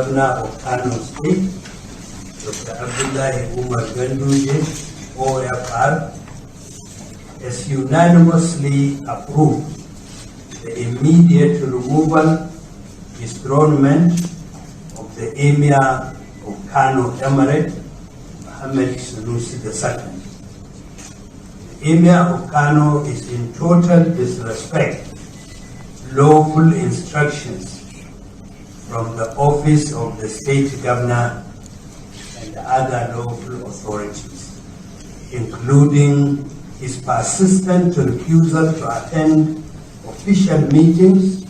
Governor of Kano State, Dr. Ganduje, OFR, has unanimously approved the immediate removal, dethronement of the Emir of Kano Emirate, Mohammed Sanusi II. The Emir of Kano is in total disrespect lawful instructions from the office of the state governor and other local authorities, including his persistent refusal to attend official meetings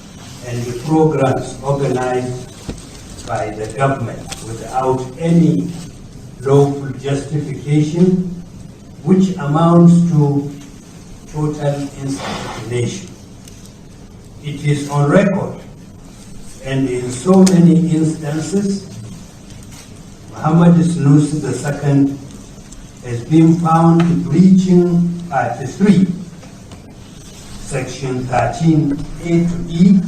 and the programs organized by the government without any lawful justification, which amounts to total insubordination. It is on record, and in so many instances, Mohammed Sanusi II has been found breaching Part 3, Section 13A to E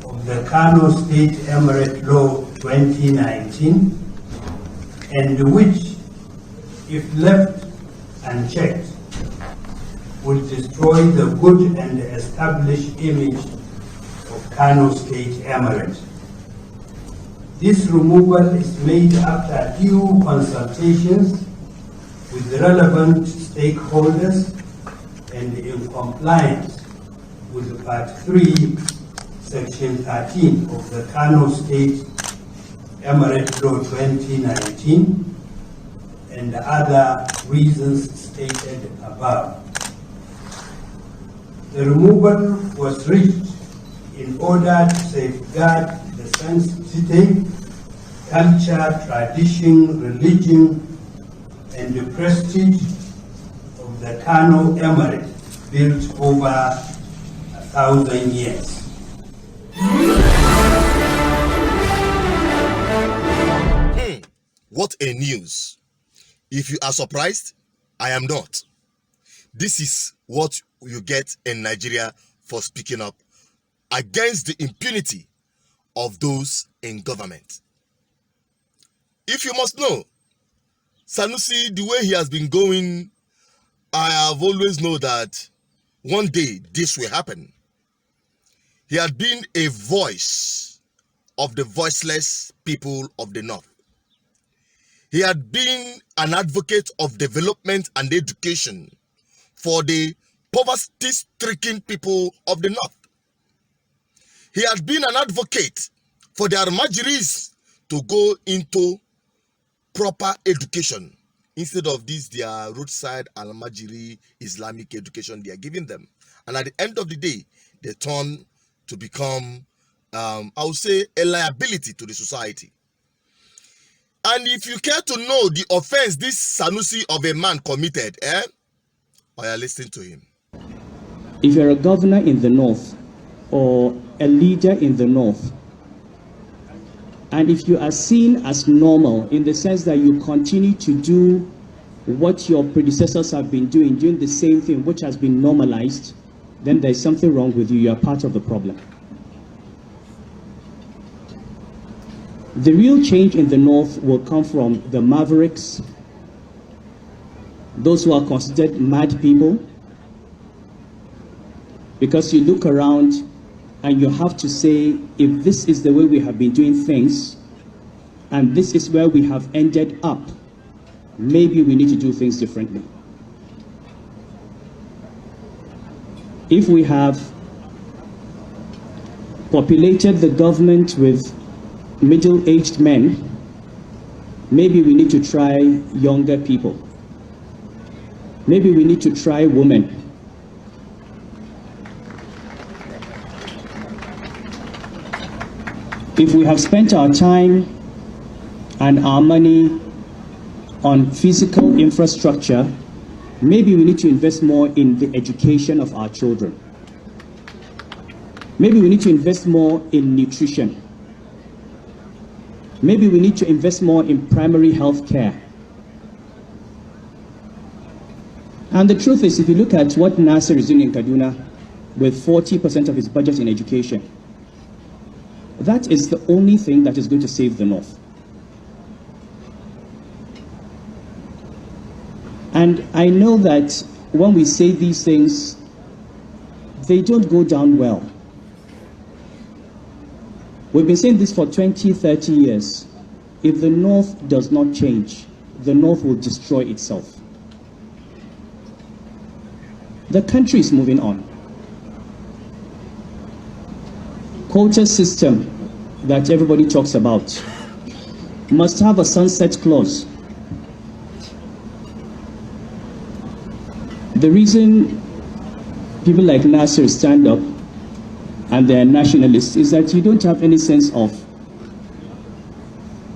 of the Kano State Emirate Law 2019, and which, if left unchecked, will destroy the good and established image of Kano State Emirate. This removal is made after due consultations with the relevant stakeholders and in compliance with Part 3, Section 13 of the Kano State Emirate Law 2019 and other reasons stated above. The removal was reached in order to safeguard the sanctity, culture, tradition, religion, and the prestige of the Kano Emirate, built over 1,000 years. What a news. If you are surprised, I am not. This is what you get in Nigeria for speaking up against the impunity of those in government. If you must know, Sanusi, the way he has been going, I have always known that one day this will happen. He had been a voice of the voiceless people of the North. He had been an advocate of development and education for the poverty-stricken people of the North. He had been an advocate for the Alhaji to go into proper education instead of this their roadside Alhaji Islamic education they are giving them. And at the end of the day, they turn to become, I would say, a liability to the society. And if you care to know the offense this Sanusi of a man committed, or you're listening to him. If you're a governor in the North or a leader in the North, and if you are seen as normal in the sense that you continue to do what your predecessors have been doing the same thing which has been normalized, then there's something wrong with you. You are part of the problem. The real change in the North will come from the mavericks, those who are considered mad people, because you look around and you have to say, if this is the way we have been doing things, and this is where we have ended up, maybe we need to do things differently. If we have populated the government with middle-aged men, maybe we need to try younger people. Maybe we need to try women. If we have spent our time and our money on physical infrastructure, maybe we need to invest more in the education of our children. Maybe we need to invest more in nutrition. Maybe we need to invest more in primary health care. And the truth is, if you look at what Nasser is doing in Kaduna with 40% of his budget in education, That is the only thing that is going to save the North. And I know that when we say these things, they don't go down well. We've been saying this for 20, 30 years. If the North does not change, the North will destroy itself. The country is moving on. Quota system that everybody talks about must have a sunset clause. The reason people like Nasser stand up and they're nationalists is that you don't have any sense of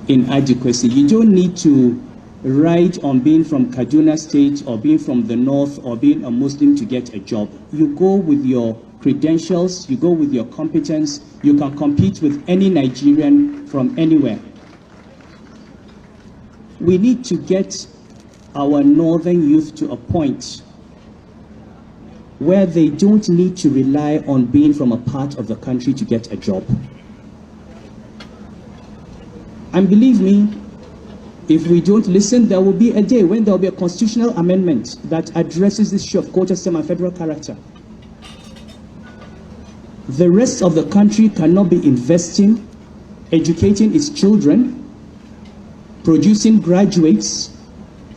inadequacy. You don't need to ride on being from Kaduna State or being from the North or being a Muslim to get a job. You go with your credentials, you go with your competence, you can compete with any Nigerian from anywhere. We need to get our northern youth to a point where they don't need to rely on being from a part of the country to get a job. And believe me, if we don't listen, there will be a day when there will be a constitutional amendment that addresses this issue of quota system and federal character. The rest of the country cannot be investing, educating its children, producing graduates,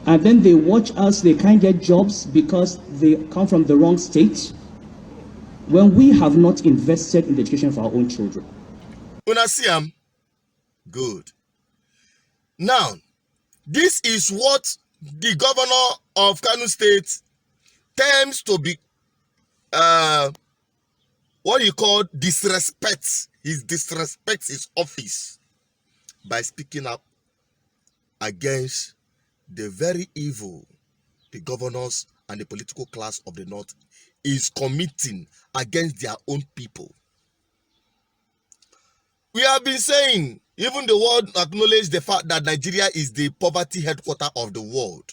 and then they watch us, they can't get jobs because they come from the wrong state, when we have not invested in the education of our own children. Unasiam, good. Now, this is what the governor of Kano State tends to be, what you call disrespects. He disrespects his office by speaking up against the very evil the governors and the political class of the North is committing against their own people. We have been saying, even the world acknowledged the fact that Nigeria is the poverty headquarter of the world.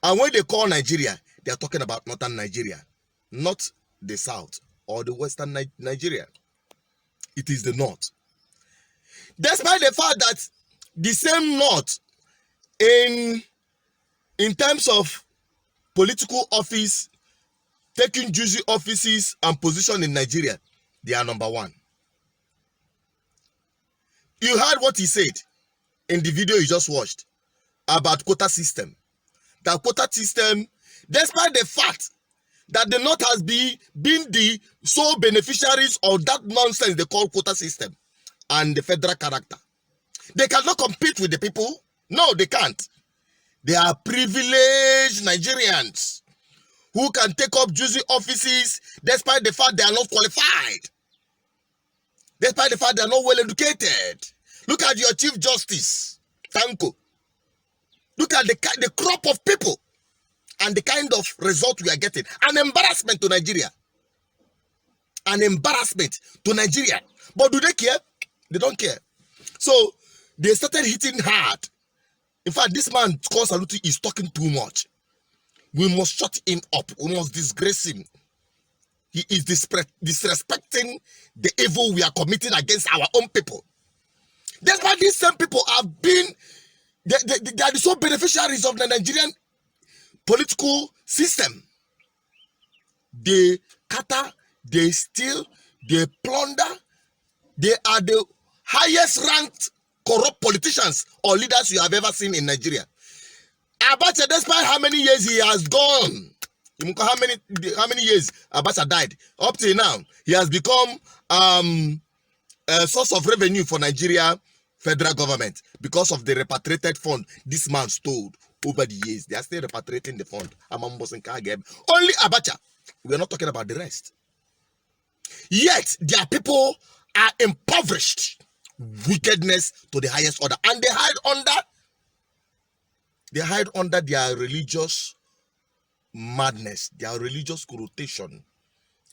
And when they call Nigeria, they are talking about northern Nigeria, not the south or the western Nigeria. It is the north. Despite the fact that the same north in terms of political office, taking juicy offices and position in Nigeria, they are number one. You heard what he said in the video you just watched about quota system. That quota system, despite the fact that the North has been the sole beneficiaries of that nonsense they call quota system and the federal character, they cannot compete with the people. No, they can't. They are privileged Nigerians who can take up juicy offices despite the fact they are not qualified. Despite the fact they are not well educated. Look at your Chief Justice, Tanko. Look at the crop of people and the kind of result we are getting. An embarrassment to Nigeria. An embarrassment to Nigeria. But do they care? They don't care. So they started hitting hard. In fact, this man, Sanusi, is talking too much. We must shut him up. We must disgrace him. He is disrespecting the evil we are committing against our own people. Despite these same people have been, they are the sole beneficiaries of the Nigerian political system. They cater, they steal, they plunder. They are the highest ranked corrupt politicians or leaders you have ever seen in Nigeria. Abacha, despite how many years he has gone, how many years Abacha died, up till now, he has become a source of revenue for Nigeria federal government because of the repatriated fund this man stole over the years. They are still repatriating the fund. Only Abacha. We are not talking about the rest. Yet their people are impoverished. Wickedness to the highest order, and they hide under their religious madness, their religious connotation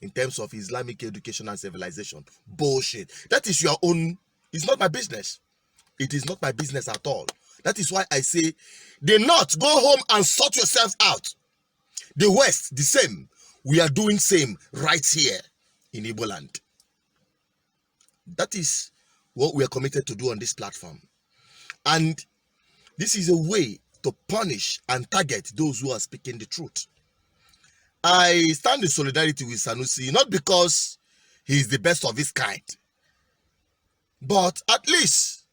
in terms of Islamic education and civilization. Bullshit. That is your own. It's not my business. It is not my business at all. That is why I say, the North, go home and sort yourself out. The West, the same. We are doing same right here in Igbo land. That is what we are committed to do on this platform. And this is a way to punish and target those who are speaking the truth. I stand in solidarity with Sanusi, not because he is the best of his kind, but at least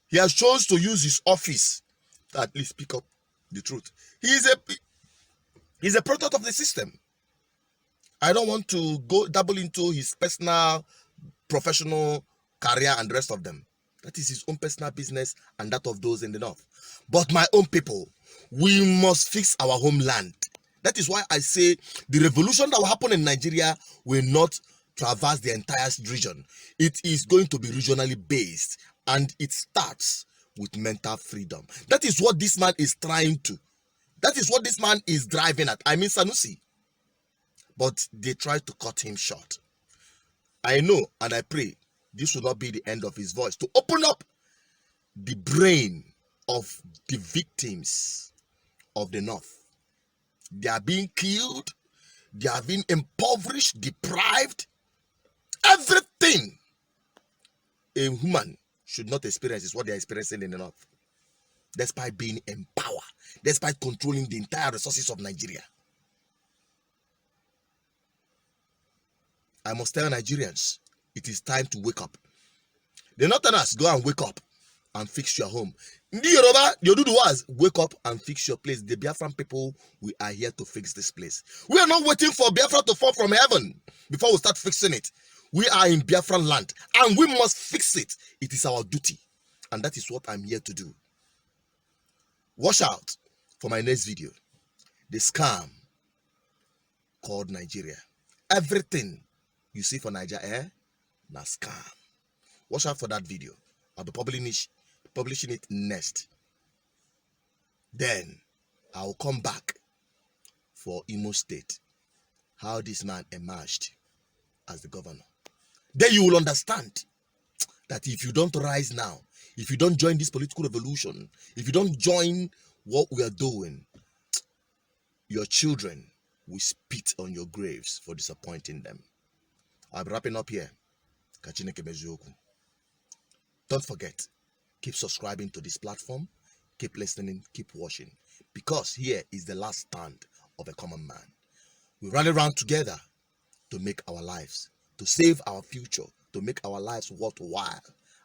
he has chosen to use his office to at least speak up the truth. He's a product of the system. I don't want to go double into his personal, professional career and the rest of them. That is his own personal business and that of those in the north. But my own people, we must fix our homeland. That is why I say the revolution that will happen in Nigeria will not traverse the entire region. It is going to be regionally based, and it starts with mental freedom. That is what this man is trying to. That is what this man is driving at. I mean Sanusi. But they tried to cut him short. I know and I pray this will not be the end of his voice, to open up the brain of the victims of the north. They are being killed, they are being impoverished, deprived. Everything a human should not experience is what they are experiencing in the north, despite being in power, despite controlling the entire resources of Nigeria. I must tell Nigerians, it is time to wake up. The northerners, go and wake up and fix your home. The Yoruba, the Oduduwas, wake up and fix your place. The Biafran people, we are here to fix this place. We are not waiting for Biafra to fall from heaven before we start fixing it. We are in Biafran land and we must fix it. It is our duty, and that is what I'm here to do. Watch out for my next video. The scam called Nigeria. Everything you see for Nigeria, na scam. Watch out for that video. I'll be publishing it next. Then I'll come back for Imo State, how this man emerged as the governor. Then you will understand that if you don't rise now, if you don't join this political revolution, if you don't join what we are doing, your children will spit on your graves for disappointing them. I'll be wrapping up here. Don't forget, keep subscribing to this platform, keep listening, keep watching, because here is the last stand of a common man. We rally around together to make our lives, to save our future, to make our lives worthwhile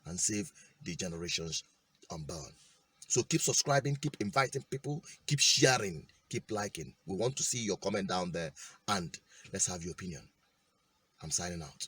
and save the generations unborn. So keep subscribing, keep inviting people, keep sharing, keep liking. We want to see your comment down there, and let's have your opinion. I'm signing out.